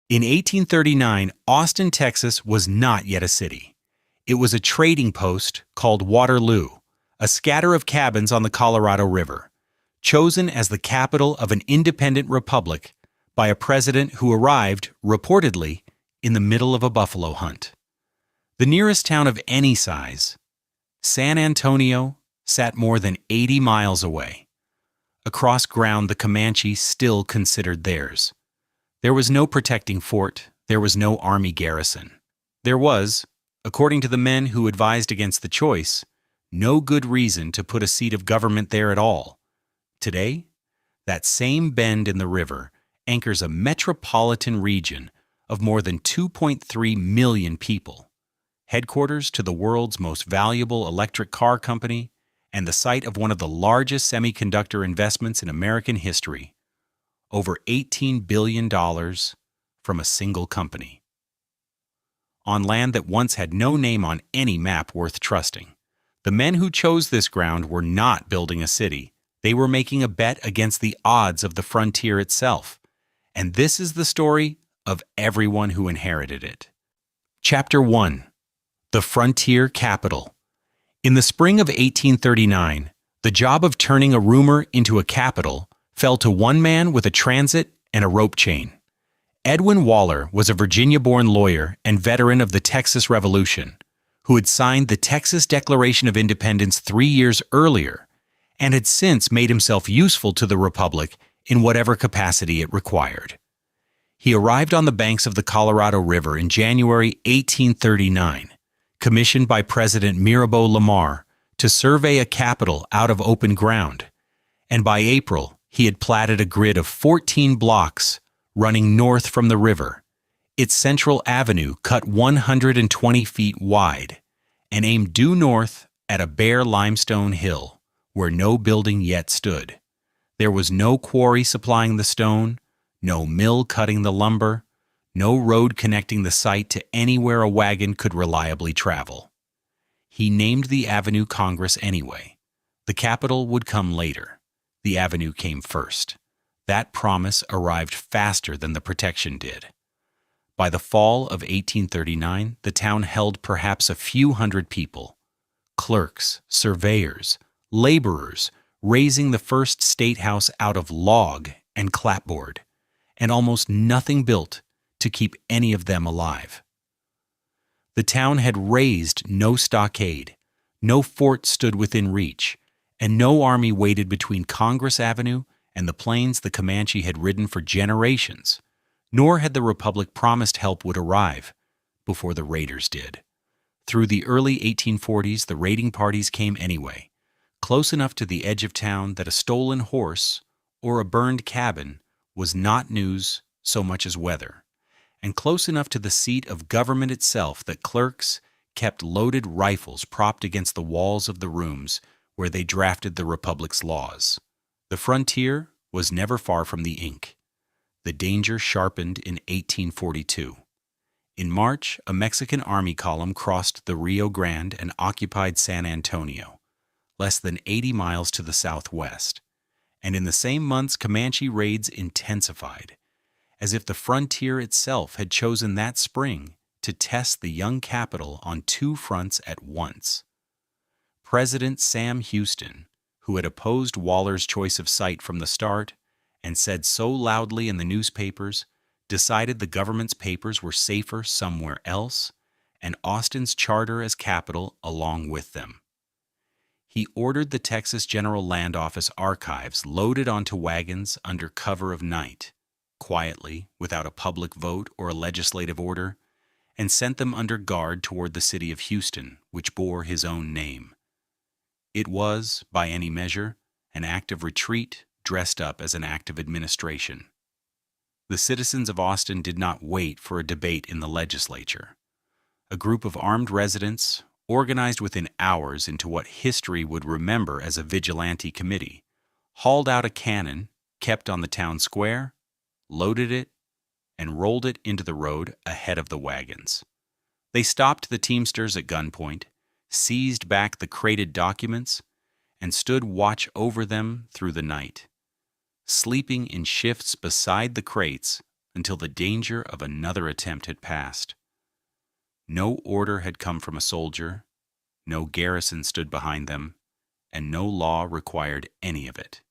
In 1839, Austin, Texas was not yet a city. It was a trading post called Waterloo, a scatter of cabins on the Colorado River, chosen as the capital of an independent republic by a president who arrived, reportedly, in the middle of a buffalo hunt. The nearest town of any size, San Antonio, sat more than 80 miles away, across ground the Comanche still considered theirs. There was no protecting fort, there was no army garrison. There was, according to the men who advised against the choice, no good reason to put a seat of government there at all. Today, that same bend in the river anchors a metropolitan region of more than 2.3 million people, headquarters to the world's most valuable electric car company, and the site of one of the largest semiconductor investments in American history, over $18 billion from a single company. On land that once had no name on any map worth trusting, the men who chose this ground were not building a city. They were making a bet against the odds of the frontier itself. And this is the story of everyone who inherited it. Chapter 1. The Frontier Capital. In the spring of 1839, the job of turning a rumor into a capital fell to one man with a transit and a rope chain. Edwin Waller was a Virginia-born lawyer and veteran of the Texas Revolution, who had signed the Texas Declaration of Independence 3 years earlier and had since made himself useful to the Republic in whatever capacity it required. He arrived on the banks of the Colorado River in January 1839, commissioned by President Mirabeau Lamar to survey a capital out of open ground, and by April he had platted a grid of 14 blocks running north from the river, its central avenue cut 120 feet wide, and aimed due north at a bare limestone hill where no building yet stood. There was no quarry supplying the stone, no mill cutting the lumber, no road connecting the site to anywhere a wagon could reliably travel. He named the avenue Congress anyway. The capital would come later. The avenue came first. That promise arrived faster than the protection did. By the fall of 1839, the town held perhaps a few hundred people, clerks, surveyors, laborers, raising the first state house out of log and clapboard, and almost nothing built to keep any of them alive. The town had raised no stockade, no fort stood within reach, and no army waited between Congress Avenue and the plains the Comanche had ridden for generations, nor had the Republic promised help would arrive before the raiders did. Through the early 1840s, the raiding parties came anyway, close enough to the edge of town that a stolen horse or a burned cabin was not news so much as weather, and close enough to the seat of government itself that clerks kept loaded rifles propped against the walls of the rooms where they drafted the Republic's laws. The frontier was never far from the ink. The danger sharpened in 1842. In March, a Mexican army column crossed the Rio Grande and occupied San Antonio, less than 80 miles to the southwest. And in the same months, Comanche raids intensified, as if the frontier itself had chosen that spring to test the young capital on two fronts at once. President Sam Houston, who had opposed Waller's choice of site from the start and said so loudly in the newspapers, decided the government's papers were safer somewhere else, and Austin's charter as capital along with them. He ordered the Texas General Land Office archives loaded onto wagons under cover of night, quietly, without a public vote or a legislative order, and sent them under guard toward the city of Houston, which bore his own name. It was, by any measure, an act of retreat dressed up as an act of administration. The citizens of Austin did not wait for a debate in the legislature. A group of armed residents, organized within hours into what history would remember as a vigilante committee, hauled out a cannon kept on the town square, loaded it, and rolled it into the road ahead of the wagons. They stopped the teamsters at gunpoint, seized back the crated documents, and stood watch over them through the night, sleeping in shifts beside the crates until the danger of another attempt had passed. No order had come from a soldier, no garrison stood behind them, and no law required any of it.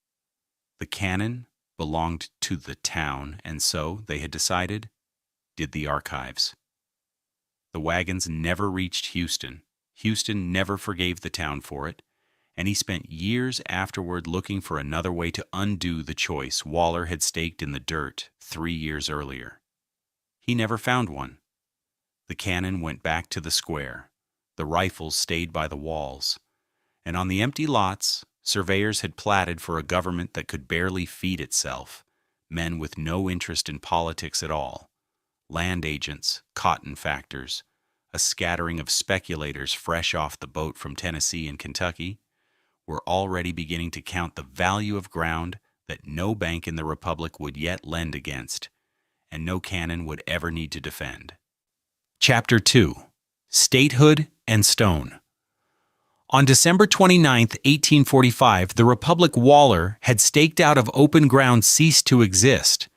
The cannon belonged to the town, and so, they had decided, did the archives. The wagons never reached Houston. Houston never forgave the town for it, and he spent years afterward looking for another way to undo the choice Waller had staked in the dirt 3 years earlier. He never found one. The cannon went back to the square. The rifles stayed by the walls. And on the empty lots, surveyors had platted for a government that could barely feed itself, men with no interest in politics at all, land agents, cotton factors, a scattering of speculators fresh off the boat from Tennessee and Kentucky, were already beginning to count the value of ground that no bank in the Republic would yet lend against, and no cannon would ever need to defend. Chapter 2. Statehood and Stone. On December 29, 1845, the Republic Waller had staked out of open ground ceased to exist,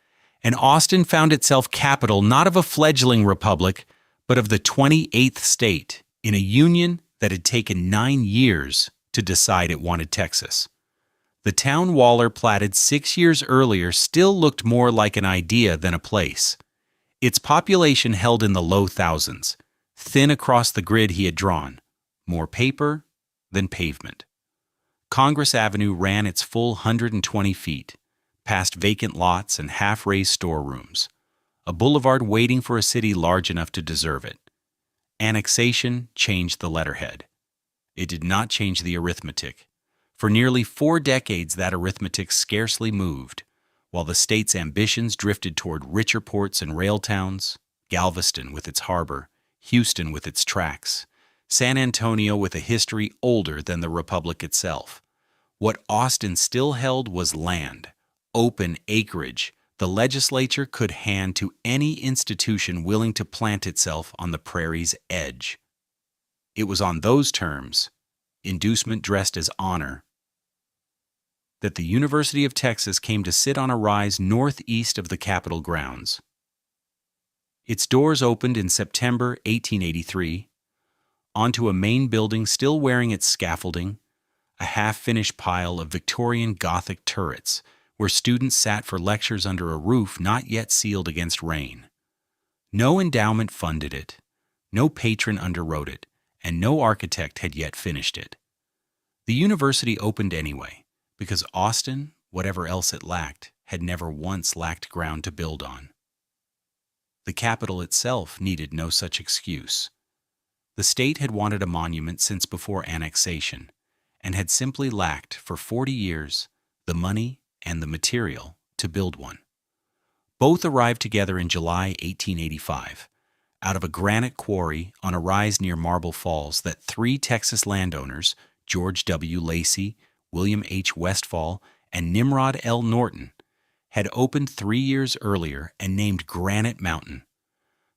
and Austin found itself capital not of a fledgling republic, but of the 28th state, in a union that had taken 9 years to decide it wanted Texas. The town Waller platted 6 years earlier still looked more like an idea than a place. Its population held in the low thousands, thin across the grid he had drawn, more paper than pavement. Congress Avenue ran its full 120 feet, past vacant lots and half-raised storerooms, a boulevard waiting for a city large enough to deserve it. Annexation changed the letterhead. It did not change the arithmetic. For nearly 4 decades, that arithmetic scarcely moved, while the state's ambitions drifted toward richer ports and rail towns, Galveston with its harbor, Houston with its tracks, San Antonio with a history older than the Republic itself. What Austin still held was land, open acreage the legislature could hand to any institution willing to plant itself on the prairie's edge. It was on those terms, inducement dressed as honor, that the University of Texas came to sit on a rise northeast of the Capitol grounds. Its doors opened in September 1883, onto a main building still wearing its scaffolding, a half-finished pile of Victorian Gothic turrets where students sat for lectures under a roof not yet sealed against rain. No endowment funded it, no patron underwrote it, and no architect had yet finished it. The university opened anyway, because Austin, whatever else it lacked, had never once lacked ground to build on. The Capitol itself needed no such excuse. The state had wanted a monument since before annexation, and had simply lacked, for 40 years, the money and the material to build one. Both arrived together in July 1885, out of a granite quarry on a rise near Marble Falls that 3 Texas landowners, George W. Lacey, William H. Westfall, and Nimrod L. Norton, had opened 3 years earlier and named Granite Mountain.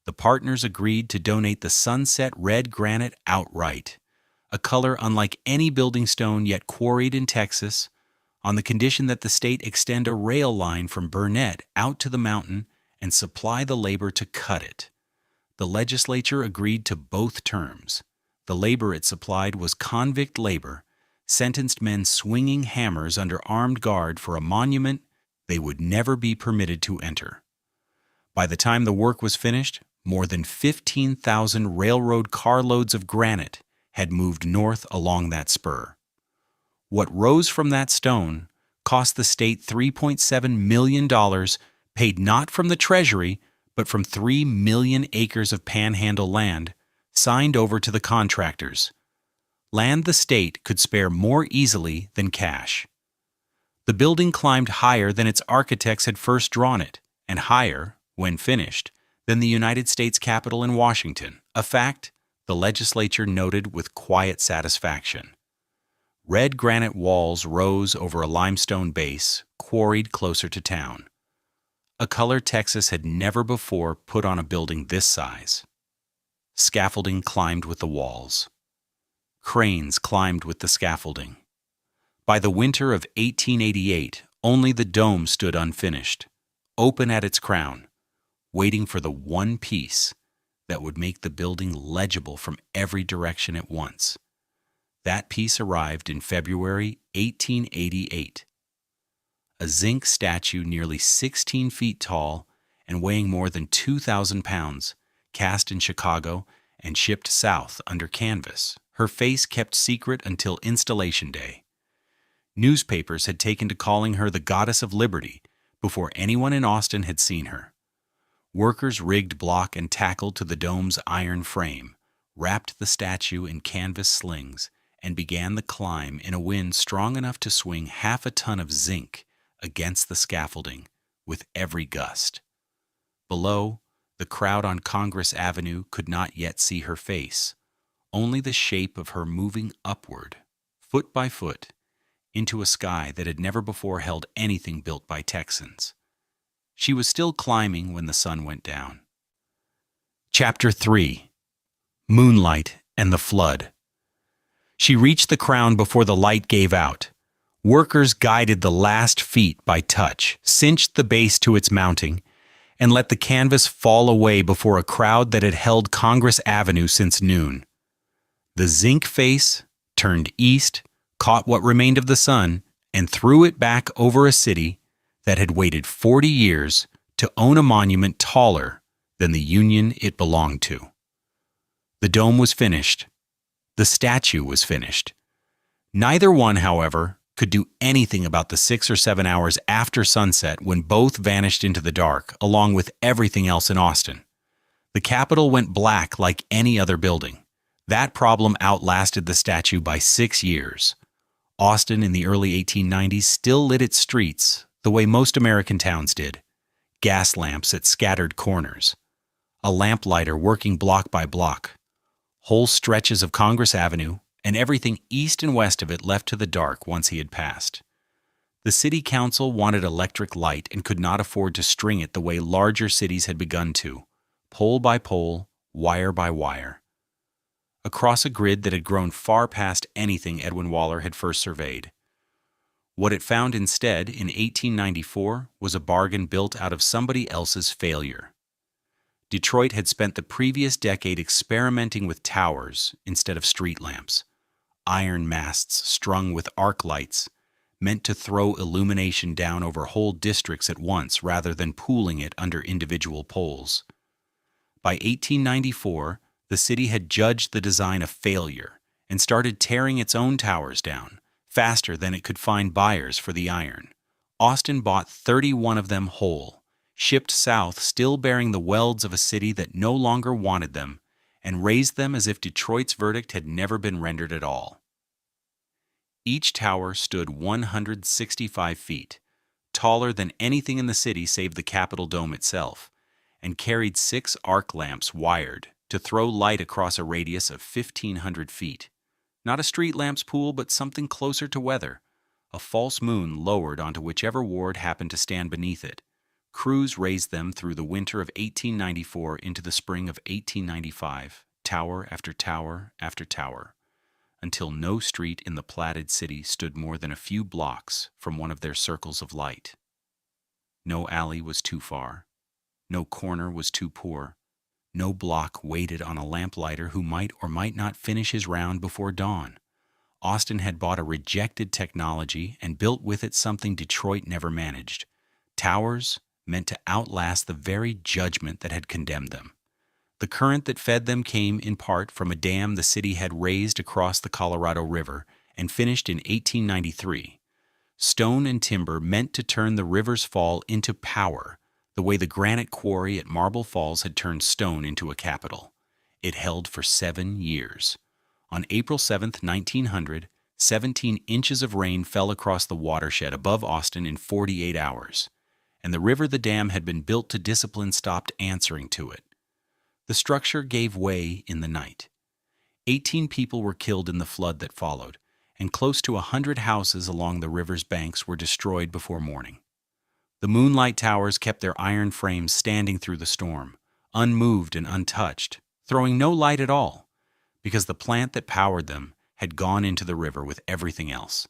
The partners agreed to donate the sunset red granite outright, a color unlike any building stone yet quarried in Texas, on the condition that the state extend a rail line from Burnett out to the mountain and supply the labor to cut it. The legislature agreed to both terms. The labor it supplied was convict labor, sentenced men swinging hammers under armed guard for a monument they would never be permitted to enter. By the time the work was finished, more than 15,000 railroad carloads of granite had moved north along that spur. What rose from that stone cost the state $3.7 million, paid not from the Treasury, but from 3 million acres of panhandle land, signed over to the contractors. Land the state could spare more easily than cash. The building climbed higher than its architects had first drawn it, and higher, when finished, than the United States Capitol in Washington, a fact the legislature noted with quiet satisfaction. Red granite walls rose over a limestone base, quarried closer to town. A color Texas had never before put on a building this size. Scaffolding climbed with the walls. Cranes climbed with the scaffolding. By the winter of 1888, only the dome stood unfinished, open at its crown, waiting for the one piece that would make the building legible from every direction at once. That piece arrived in February 1888. A zinc statue nearly 16 feet tall and weighing more than 2,000 pounds, cast in Chicago and shipped south under canvas, her face kept secret until installation day. Newspapers had taken to calling her the Goddess of Liberty before anyone in Austin had seen her. Workers rigged block and tackle to the dome's iron frame, wrapped the statue in canvas slings, and began the climb in a wind strong enough to swing half a ton of zinc against the scaffolding with every gust. Below, the crowd on Congress Avenue could not yet see her face, only the shape of her moving upward, foot by foot, into a sky that had never before held anything built by Texans. She was still climbing when the sun went down. Chapter 3. Moonlight and the Flood. She reached the crown before the light gave out. Workers guided the last feet by touch, cinched the base to its mounting, and let the canvas fall away before a crowd that had held Congress Avenue since noon. The zinc face turned east, caught what remained of the sun, and threw it back over a city that had waited 40 years to own a monument taller than the Union it belonged to. The dome was finished. The statue was finished. Neither one, however, could do anything about the 6 or 7 hours after sunset when both vanished into the dark, along with everything else in Austin. The Capitol went black like any other building. That problem outlasted the statue by 6 years. Austin in the early 1890s still lit its streets the way most American towns did. Gas lamps at scattered corners. A lamplighter working block by block. Whole stretches of Congress Avenue, and everything east and west of it left to the dark once he had passed. The city council wanted electric light and could not afford to string it the way larger cities had begun to, pole by pole, wire by wire. Across a grid that had grown far past anything Edwin Waller had first surveyed. What it found instead in 1894 was a bargain built out of somebody else's failure. Detroit had spent the previous decade experimenting with towers instead of street lamps. Iron masts strung with arc lights, meant to throw illumination down over whole districts at once rather than pooling it under individual poles. By 1894, the city had judged the design a failure and started tearing its own towers down, faster than it could find buyers for the iron. Austin bought 31 of them whole, shipped south still bearing the welds of a city that no longer wanted them, and raised them as if Detroit's verdict had never been rendered at all. Each tower stood 165 feet, taller than anything in the city save the Capitol dome itself, and carried 6 arc lamps wired to throw light across a radius of 1,500 feet. Not a street lamp's pool, but something closer to weather, a false moon lowered onto whichever ward happened to stand beneath it. Crews raised them through the winter of 1894 into the spring of 1895, tower after tower after tower, until no street in the platted city stood more than a few blocks from one of their circles of light. No alley was too far. No corner was too poor. No block waited on a lamplighter who might or might not finish his round before dawn. Austin had bought a rejected technology and built with it something Detroit never managed. Towers meant to outlast the very judgment that had condemned them. The current that fed them came in part from a dam the city had raised across the Colorado River and finished in 1893. Stone and timber meant to turn the river's fall into power, the way the granite quarry at Marble Falls had turned stone into a capital. It held for 7 years. On April 7, 1900, 17 inches of rain fell across the watershed above Austin in 48 hours. And the river the dam had been built to discipline stopped answering to it. The structure gave way in the night. 18 people were killed in the flood that followed, and close to 100 houses along the river's banks were destroyed before morning. The moonlight towers kept their iron frames standing through the storm, unmoved and untouched, throwing no light at all, because the plant that powered them had gone into the river with everything else.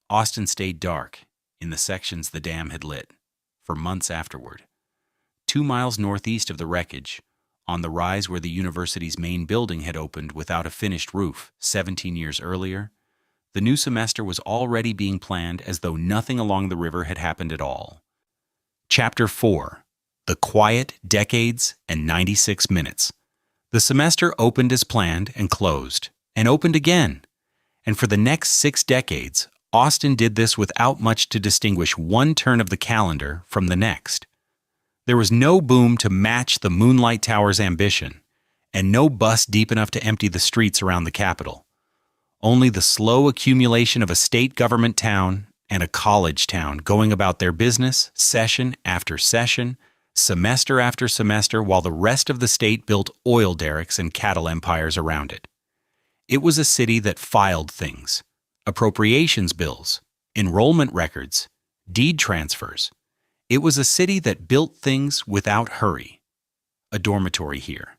Austin stayed dark in the sections the dam had lit for months afterward. 2 miles northeast of the wreckage, on the rise where the university's main building had opened without a finished roof 17 years earlier, the new semester was already being planned as though nothing along the river had happened at all. Chapter 4: The Quiet Decades and 96 Minutes. The semester opened as planned and closed, and opened again. And for the next 6 decades, Austin did this without much to distinguish one turn of the calendar from the next. There was no boom to match the Moonlight Tower's ambition, and no bus deep enough to empty the streets around the capital. Only the slow accumulation of a state government town and a college town going about their business, session after session, semester after semester, while the rest of the state built oil derricks and cattle empires around it. It was a city that filed things: appropriations bills, enrollment records, deed transfers. It was a city that built things without hurry. A dormitory here,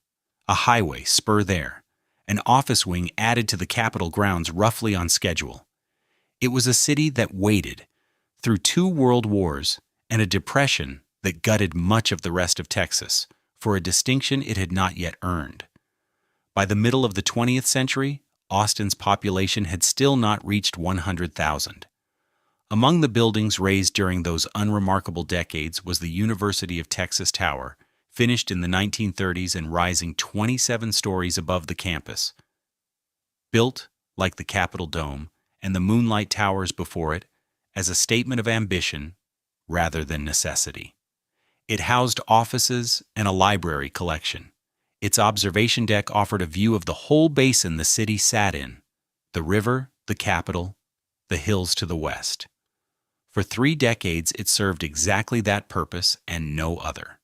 a highway spur there, an office wing added to the Capitol grounds roughly on schedule. It was a city that waited through 2 world wars and a depression that gutted much of the rest of Texas for a distinction it had not yet earned. By the middle of the 20th century, Austin's population had still not reached 100,000. Among the buildings raised during those unremarkable decades was the University of Texas Tower, finished in the 1930s and rising 27 stories above the campus. Built, like the Capitol Dome and the Moonlight Towers before it, as a statement of ambition rather than necessity. It housed offices and a library collection. Its observation deck offered a view of the whole basin the city sat in: the river, the Capitol, the hills to the west. For 3 decades, it served exactly that purpose and no other.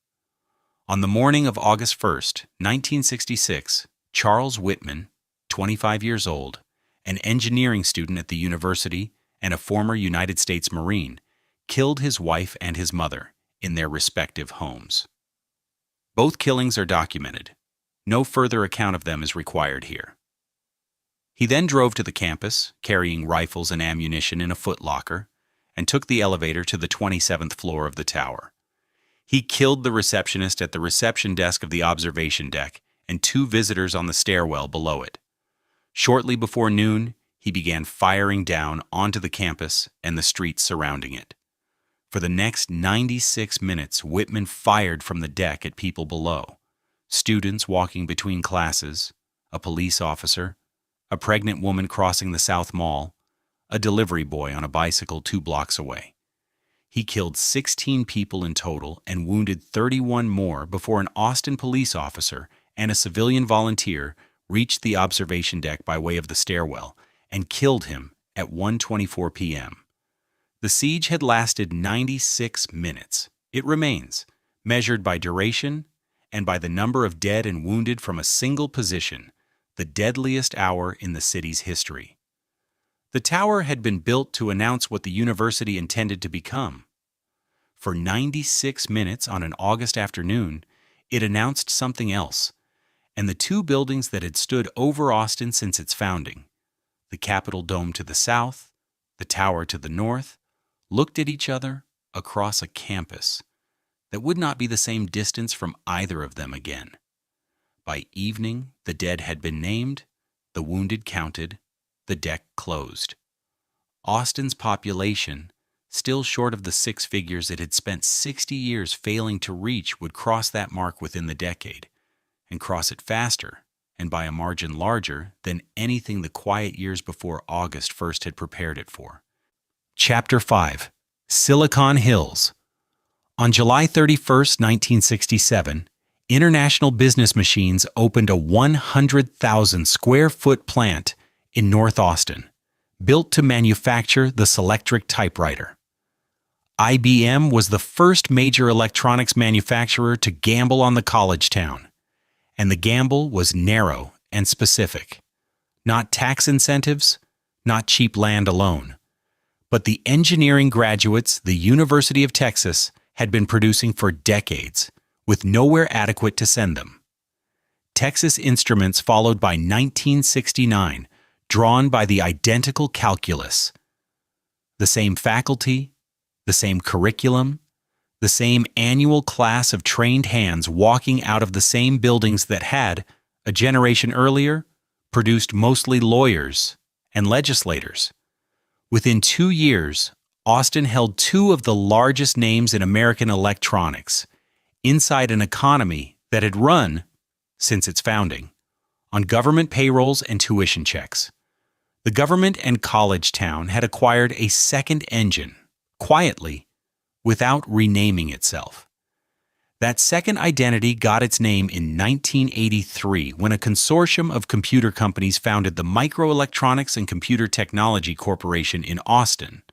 On the morning of August 1st, 1966, Charles Whitman, 25 years old, an engineering student at the university and a former United States Marine, killed his wife and his mother in their respective homes. Both killings are documented. No further account of them is required here. He then drove to the campus, carrying rifles and ammunition in a footlocker, and took the elevator to the 27th floor of the tower. He killed the receptionist at the reception desk of the observation deck and 2 visitors on the stairwell below it. Shortly before noon, he began firing down onto the campus and the streets surrounding it. For the next 96 minutes, Whitman fired from the deck at people below: students walking between classes, a police officer, a pregnant woman crossing the South Mall, a delivery boy on a bicycle 2 blocks away. He killed 16 people in total and wounded 31 more before an Austin police officer and a civilian volunteer reached the observation deck by way of the stairwell and killed him at 1:24 p.m. The siege had lasted 96 minutes. It remains, measured by duration and by the number of dead and wounded from a single position, the deadliest hour in the city's history. The tower had been built to announce what the university intended to become. For 96 minutes on an August afternoon, it announced something else, and the 2 buildings that had stood over Austin since its founding, the Capitol Dome to the south, the tower to the north, looked at each other across a campus that would not be the same distance from either of them again. By evening, the dead had been named, the wounded counted, the deck closed. Austin's population, still short of the 6 figures it had spent 60 years failing to reach, would cross that mark within the decade, and cross it faster and by a margin larger than anything the quiet years before August 1st had prepared it for. Chapter 5: Silicon Hills. On July 31st, 1967, International Business Machines opened a 100,000 square foot plant in North Austin, built to manufacture the Selectric typewriter. IBM was the first major electronics manufacturer to gamble on the college town, and the gamble was narrow and specific. Not tax incentives, not cheap land alone, but the engineering graduates the University of Texas had been producing for decades, with nowhere adequate to send them. Texas Instruments followed by 1969, drawn by the identical calculus. The same faculty, the same curriculum, The same annual class of trained hands walking out of the same buildings that had, a generation earlier, produced mostly lawyers and legislators. Within 2 years, Austin held two of the largest names in American electronics, inside an economy that had run, since its founding, on government payrolls and tuition checks. The government and college town had acquired a second engine, quietly, without renaming itself. That second identity got its name in 1983 when a consortium of computer companies founded the Microelectronics and Computer Technology Corporation in Austin,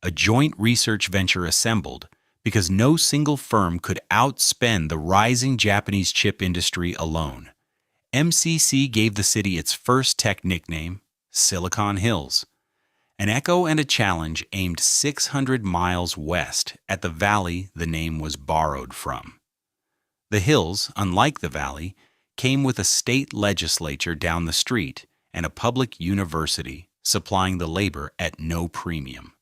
a joint research venture assembled because no single firm could outspend the rising Japanese chip industry alone. MCC gave the city its first tech nickname, Silicon Hills, an echo and a challenge aimed 600 miles west at the valley the name was borrowed from. The hills, unlike the valley, came with a state legislature down the street and a public university supplying the labor at no premium.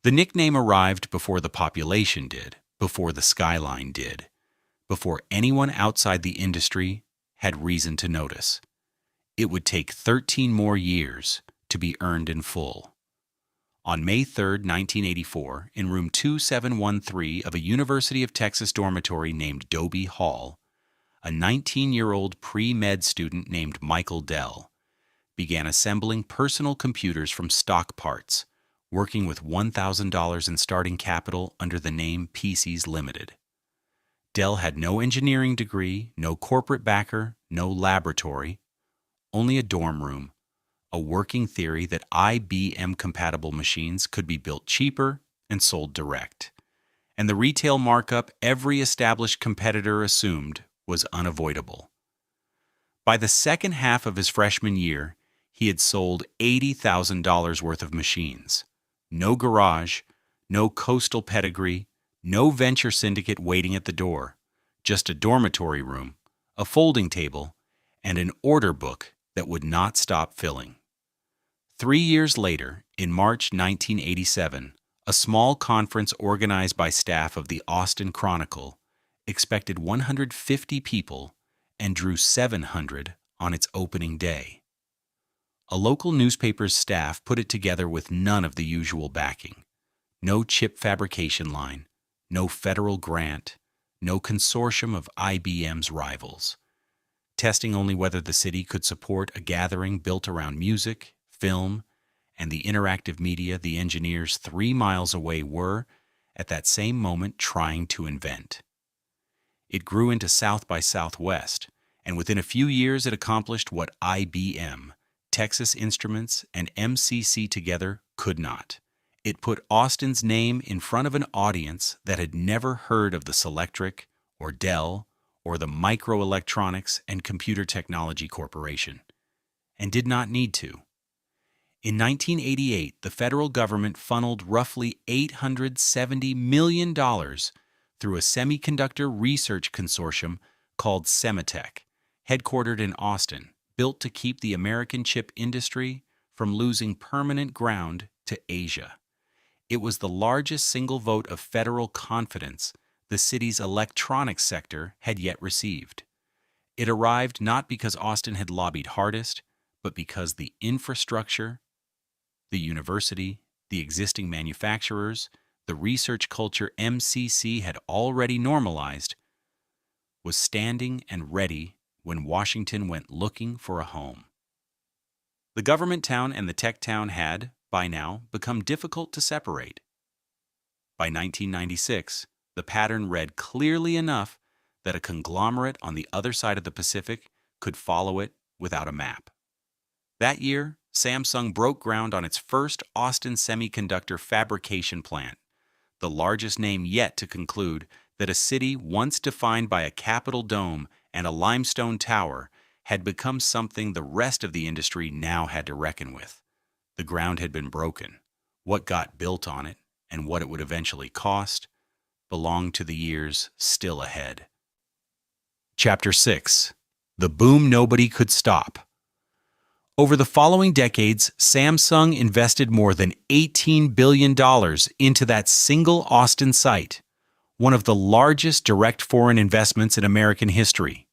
The nickname arrived before the population did, before the skyline did, before anyone outside the industry had reason to notice. It would take 13 more years to be earned in full. On May 3, 1984, in room 2713 of a University of Texas dormitory named Dobie Hall, a 19-year-old pre-med student named Michael Dell began assembling personal computers from stock parts, working with $1,000 in starting capital under the name PCs Limited. Dell had no engineering degree, no corporate backer, no laboratory, only a dorm room, a working theory that IBM-compatible machines could be built cheaper and sold direct, and the retail markup every established competitor assumed was unavoidable. By the second half of his freshman year, he had sold $80,000 worth of machines. No garage, no coastal pedigree, no venture syndicate waiting at the door, just a dormitory room, a folding table, and an order book that would not stop filling. 3 years later, in March 1987, a small conference organized by staff of the Austin Chronicle expected 150 people and drew 700 on its opening day. A local newspaper's staff put it together with none of the usual backing. No chip fabrication line, no federal grant, no consortium of IBM's rivals. Testing only whether the city could support a gathering built around music, film, and the interactive media the engineers 3 miles away were, at that same moment, trying to invent. It grew into South by Southwest, and within a few years it accomplished what IBM, Texas Instruments, and MCC together could not. It put Austin's name in front of an audience that had never heard of the Selectric, or Dell, or the Microelectronics and Computer Technology Corporation, and did not need to. In 1988, the federal government funneled roughly $870 million through a semiconductor research consortium called Semitech, headquartered in Austin, built to keep the American chip industry from losing permanent ground to Asia. It was the largest single vote of federal confidence the city's electronics sector had yet received. It arrived not because Austin had lobbied hardest, but because the infrastructure, the university, the existing manufacturers, the research culture MCC had already normalized, was standing and ready when Washington went looking for a home. The government town and the tech town had, by now, become difficult to separate. By 1996, the pattern read clearly enough that a conglomerate on the other side of the Pacific could follow it without a map. That year, Samsung broke ground on its first Austin semiconductor fabrication plant, the largest name yet to conclude that a city once defined by a Capitol dome and a limestone tower had become something the rest of the industry now had to reckon with. The ground had been broken. What got built on it, and what it would eventually cost, belonged to the years still ahead. Chapter 6. The Boom Nobody Could Stop. Over the following decades, Samsung invested more than $18 billion into that single Austin site, one of the largest direct foreign investments in American history.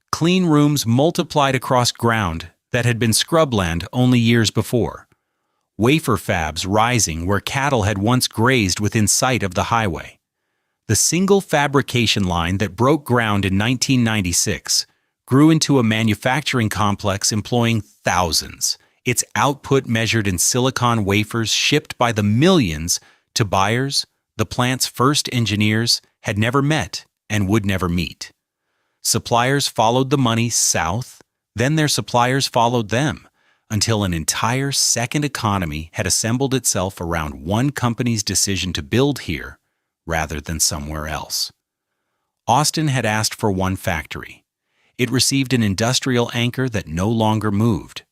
Clean rooms multiplied across ground that had been scrubland only years before. Wafer fabs rising where cattle had once grazed within sight of the highway. The single fabrication line that broke ground in 1996 grew into a manufacturing complex employing thousands, its output measured in silicon wafers shipped by the millions to buyers the plant's first engineers had never met and would never meet. Suppliers followed the money south, then their suppliers followed them, until an entire second economy had assembled itself around one company's decision to build here rather than somewhere else. Austin had asked for one factory. It received an industrial anchor that no longer moved.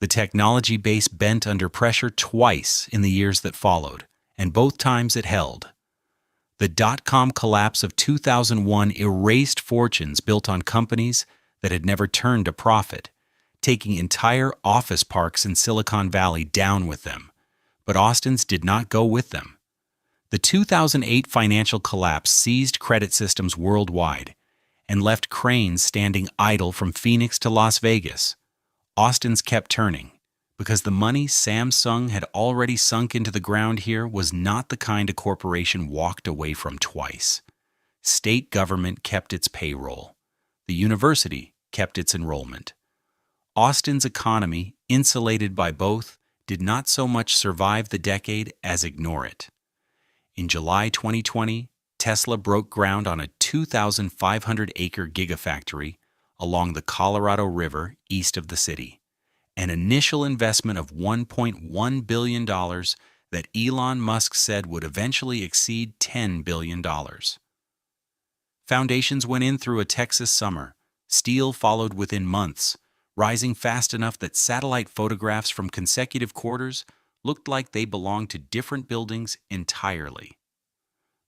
The technology base bent under pressure twice in the years that followed, and both times it held. The dot-com collapse of 2001 erased fortunes built on companies that had never turned a profit, taking entire office parks in Silicon Valley down with them. But Austin's did not go with them. The 2008 financial collapse seized credit systems worldwide and left cranes standing idle from Phoenix to Las Vegas. Austin's kept turning, because the money Samsung had already sunk into the ground here was not the kind a corporation walked away from twice. State government kept its payroll. The university kept its enrollment. Austin's economy, insulated by both, did not so much survive the decade as ignore it. In July 2020, Tesla broke ground on a 2,500-acre gigafactory along the Colorado River east of the city, an initial investment of $1.1 billion that Elon Musk said would eventually exceed $10 billion. Foundations went in through a Texas summer. Steel followed within months, rising fast enough that satellite photographs from consecutive quarters looked like they belonged to different buildings entirely.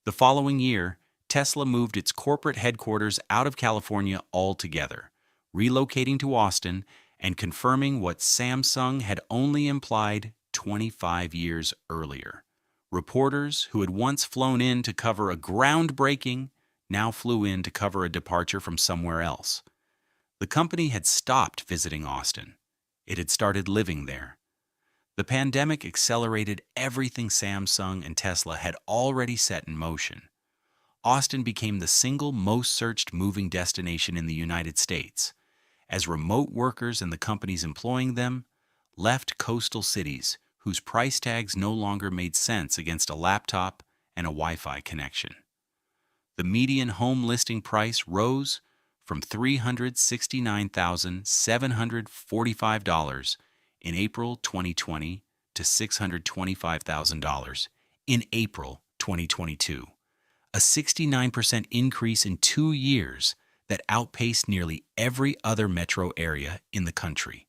The following year, Tesla moved its corporate headquarters out of California altogether, relocating to Austin and confirming what Samsung had only implied 25 years earlier. Reporters who had once flown in to cover a groundbreaking now flew in to cover a departure from somewhere else. The company had stopped visiting Austin. It had started living there. The pandemic accelerated everything Samsung and Tesla had already set in motion. Austin became the single most searched moving destination in the United States, as remote workers and the companies employing them left coastal cities whose price tags no longer made sense against a laptop and a Wi-Fi connection. The median home listing price rose from $369,745 in April 2020 to $625,000 in April 2022, a 69% increase in 2 years that outpaced nearly every other metro area in the country.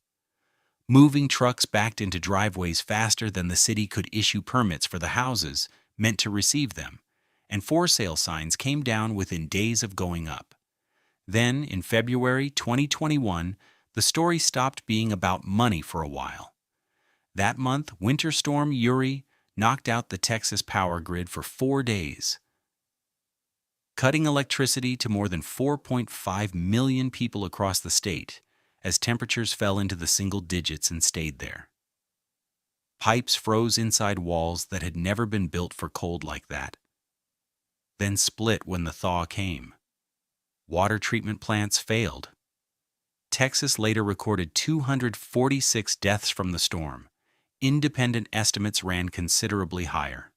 Moving trucks backed into driveways faster than the city could issue permits for the houses meant to receive them, and for sale signs came down within days of going up. Then, in February 2021, the story stopped being about money for a while. That month, Winter Storm Uri knocked out the Texas power grid for 4 days, cutting electricity to more than 4.5 million people across the state as temperatures fell into the single digits and stayed there. Pipes froze inside walls that had never been built for cold like that, then split when the thaw came. Water treatment plants failed. Texas later recorded 246 deaths from the storm. Independent estimates ran considerably higher.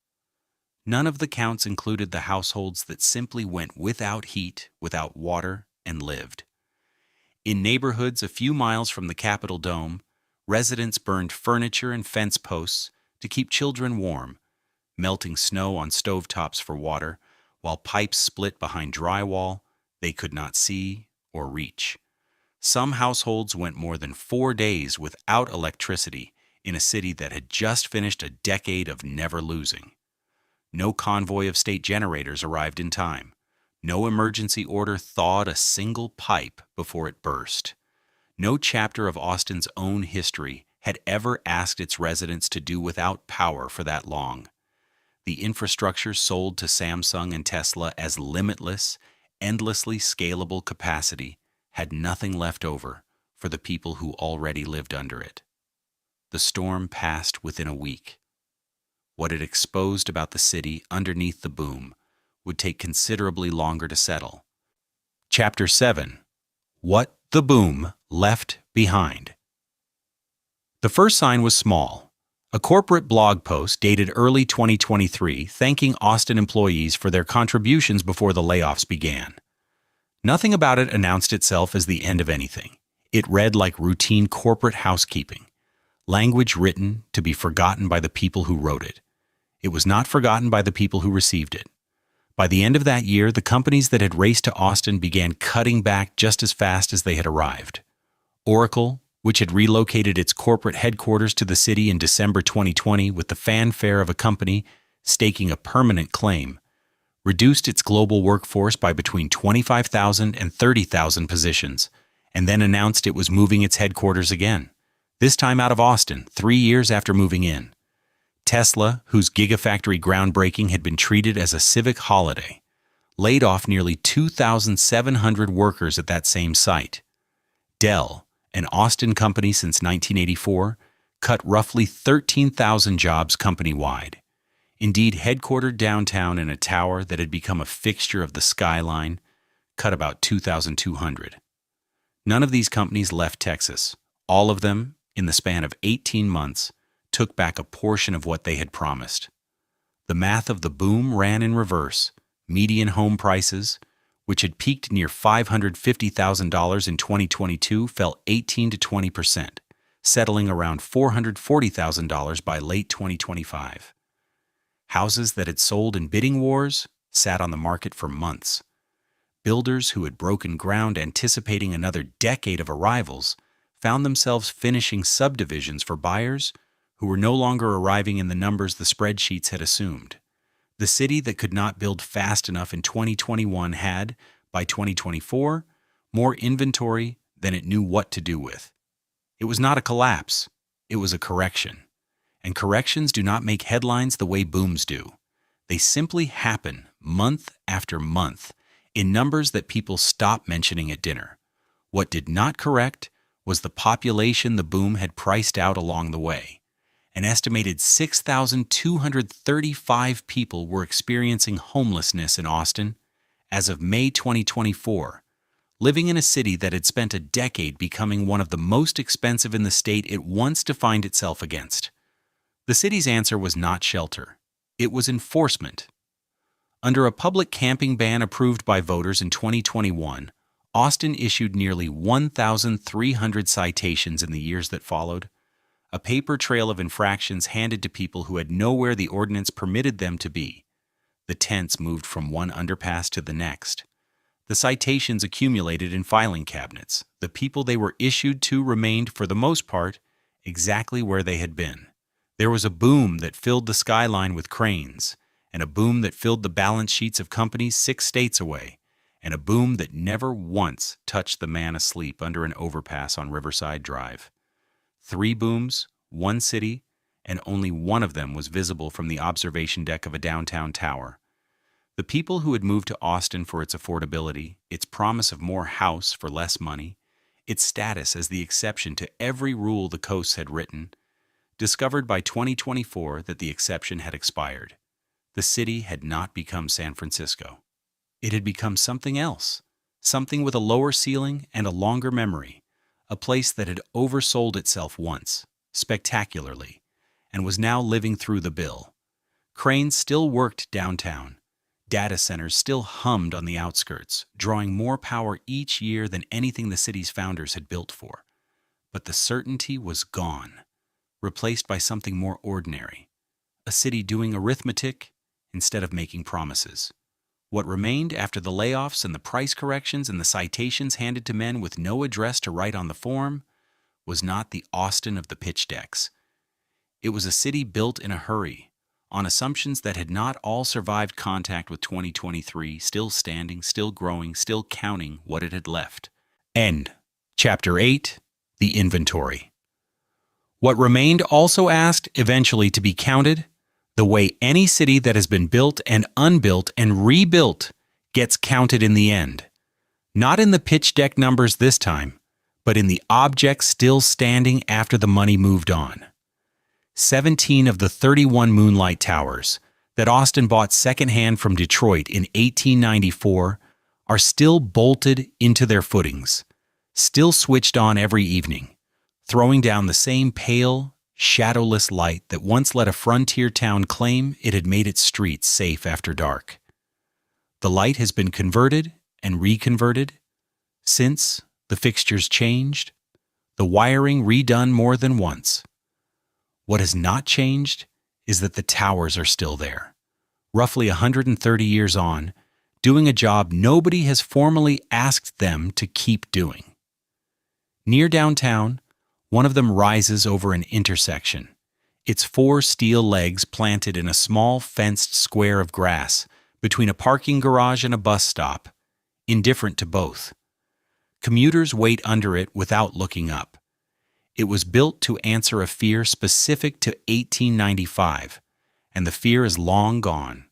None of the counts included the households that simply went without heat, without water, and lived. In neighborhoods a few miles from the Capitol Dome, residents burned furniture and fence posts to keep children warm, melting snow on stovetops for water, while pipes split behind drywall they could not see or reach. Some households went more than 4 days without electricity in a city that had just finished a decade of never losing. No convoy of state generators arrived in time. No emergency order thawed a single pipe before it burst. No chapter of Austin's own history had ever asked its residents to do without power for that long. The infrastructure sold to Samsung and Tesla as limitless, endlessly scalable capacity had nothing left over for the people who already lived under it. The storm passed within a week. What it exposed about the city underneath the boom would take considerably longer to settle. Chapter 7. What the Boom Left Behind. The first sign was small. A corporate blog post dated early 2023 thanking Austin employees for their contributions before the layoffs began. Nothing about it announced itself as the end of anything. It read like routine corporate housekeeping, language written to be forgotten by the people who wrote it. It was not forgotten by the people who received it. By the end of that year, the companies that had raced to Austin began cutting back just as fast as they had arrived. Oracle, which had relocated its corporate headquarters to the city in December 2020 with the fanfare of a company staking a permanent claim, reduced its global workforce by between 25,000 and 30,000 positions, and then announced it was moving its headquarters again, this time out of Austin, 3 years after moving in. Tesla, whose Gigafactory groundbreaking had been treated as a civic holiday, laid off nearly 2,700 workers at that same site. Dell, an Austin company since 1984, cut roughly 13,000 jobs company-wide. Indeed, headquartered downtown in a tower that had become a fixture of the skyline, cut about 2,200. None of these companies left Texas. All of them, in the span of 18 months, took back a portion of what they had promised. The math of the boom ran in reverse. Median home prices, which had peaked near $550,000 in 2022, fell 18 to 20%, settling around $440,000 by late 2025. Houses that had sold in bidding wars sat on the market for months. Builders who had broken ground anticipating another decade of arrivals found themselves finishing subdivisions for buyers who were no longer arriving in the numbers the spreadsheets had assumed. The city that could not build fast enough in 2021 had, by 2024, more inventory than it knew what to do with. It was not a collapse, it was a correction. And corrections do not make headlines the way booms do. They simply happen month after month in numbers that people stop mentioning at dinner. What did not correct was the population the boom had priced out along the way. An estimated 6,235 people were experiencing homelessness in Austin as of May 2024, living in a city that had spent a decade becoming one of the most expensive in the state it once defined itself against. The city's answer was not shelter. It was enforcement. Under a public camping ban approved by voters in 2021, Austin issued nearly 1,300 citations in the years that followed, a paper trail of infractions handed to people who had nowhere the ordinance permitted them to be. The tents moved from one underpass to the next. The citations accumulated in filing cabinets. The people they were issued to remained, for the most part, exactly where they had been. There was a boom that filled the skyline with cranes, and a boom that filled the balance sheets of companies 6 states away, and a boom that never once touched the man asleep under an overpass on Riverside Drive. 3 booms, 1 city, and only one of them was visible from the observation deck of a downtown tower. The people who had moved to Austin for its affordability, its promise of more house for less money, its status as the exception to every rule the coasts had written, discovered by 2024 that the exception had expired. The city had not become San Francisco. It had become something else, something with a lower ceiling and a longer memory, a place that had oversold itself once, spectacularly, and was now living through the bill. Cranes still worked downtown. Data centers still hummed on the outskirts, drawing more power each year than anything the city's founders had built for. But the certainty was gone, replaced by something more ordinary, a city doing arithmetic instead of making promises. What remained after the layoffs and the price corrections and the citations handed to men with no address to write on the form was not the Austin of the pitch decks. It was a city built in a hurry, on assumptions that had not all survived contact with 2023, still standing, still growing, still counting what it had left. End. Chapter 8. The Inventory. What remained also asked eventually to be counted, The way any city that has been built and unbuilt and rebuilt gets counted in the end. Not in the pitch deck numbers this time, but in the objects still standing after the money moved on. 17 of the 31 Moonlight Towers that Austin bought secondhand from Detroit in 1894 are still bolted into their footings, still switched on every evening, throwing down the same pale, shadowless light that once let a frontier town claim it had made its streets safe after dark. The light has been converted and reconverted since the fixtures changed, the wiring redone more than once. What has not changed is that the towers are still there, roughly 130 years on, doing a job nobody has formally asked them to keep doing. Near downtown, one of them rises over an intersection, its 4 steel legs planted in a small fenced square of grass between a parking garage and a bus stop, indifferent to both. Commuters wait under it without looking up. It was built to answer a fear specific to 1895, and the fear is long gone,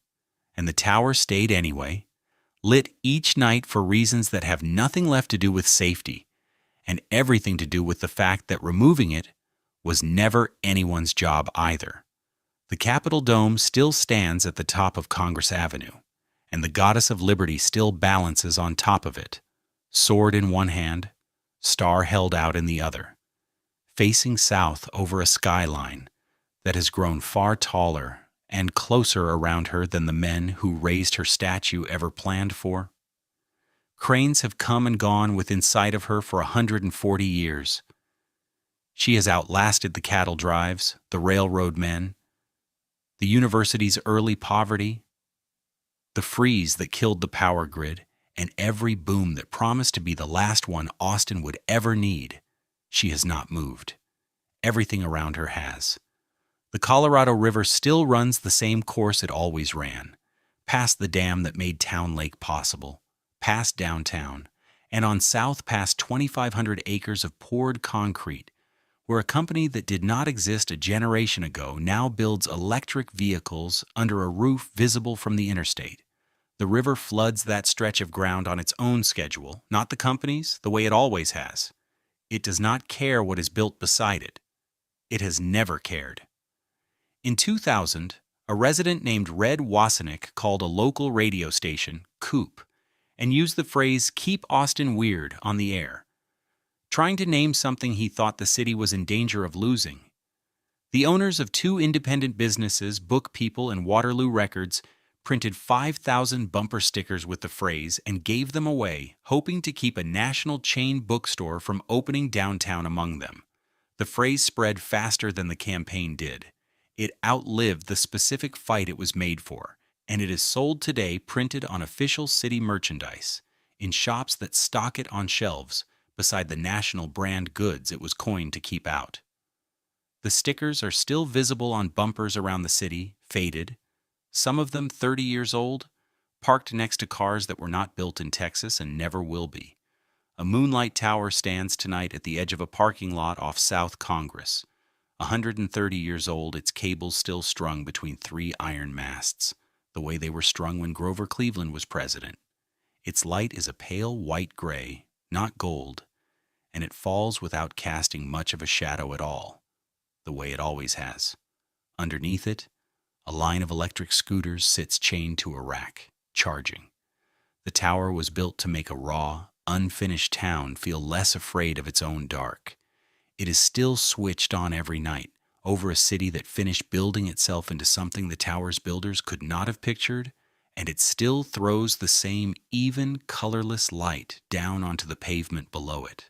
and the tower stayed anyway, lit each night for reasons that have nothing left to do with safety, and everything to do with the fact that removing it was never anyone's job either. The Capitol Dome still stands at the top of Congress Avenue, and the Goddess of Liberty still balances on top of it, sword in one hand, star held out in the other, facing south over a skyline that has grown far taller and closer around her than the men who raised her statue ever planned for. Cranes have come and gone within sight of her for 140 years. She has outlasted the cattle drives, the railroad men, the university's early poverty, the freeze that killed the power grid, and every boom that promised to be the last one Austin would ever need. She has not moved. Everything around her has. The Colorado River still runs the same course it always ran, past the dam that made Town Lake possible, past downtown, and on south past 2,500 acres of poured concrete, where a company that did not exist a generation ago now builds electric vehicles under a roof visible from the interstate. The river floods that stretch of ground on its own schedule, not the company's, the way it always has. It does not care what is built beside it. It has never cared. In 2000, a resident named Red Wasenick called a local radio station, Coop, and used the phrase "Keep Austin Weird" on the air, trying to name something he thought the city was in danger of losing. The owners of 2 independent businesses, Book People and Waterloo Records, printed 5,000 bumper stickers with the phrase and gave them away, hoping to keep a national chain bookstore from opening downtown among them. The phrase spread faster than the campaign did. It outlived the specific fight it was made for, and it is sold today printed on official city merchandise, in shops that stock it on shelves, beside the national brand goods it was coined to keep out. The stickers are still visible on bumpers around the city, faded, some of them 30 years old, parked next to cars that were not built in Texas and never will be. A Moonlight Tower stands tonight at the edge of a parking lot off South Congress. 130 years old, its cables still strung between 3 iron masts, the way they were strung when Grover Cleveland was president. Its light is a pale white gray, not gold, and it falls without casting much of a shadow at all, the way it always has. Underneath it, a line of electric scooters sits chained to a rack, charging. The tower was built to make a raw, unfinished town feel less afraid of its own dark. It is still switched on every night, over a city that finished building itself into something the tower's builders could not have pictured, and it still throws the same even, colorless light down onto the pavement below it.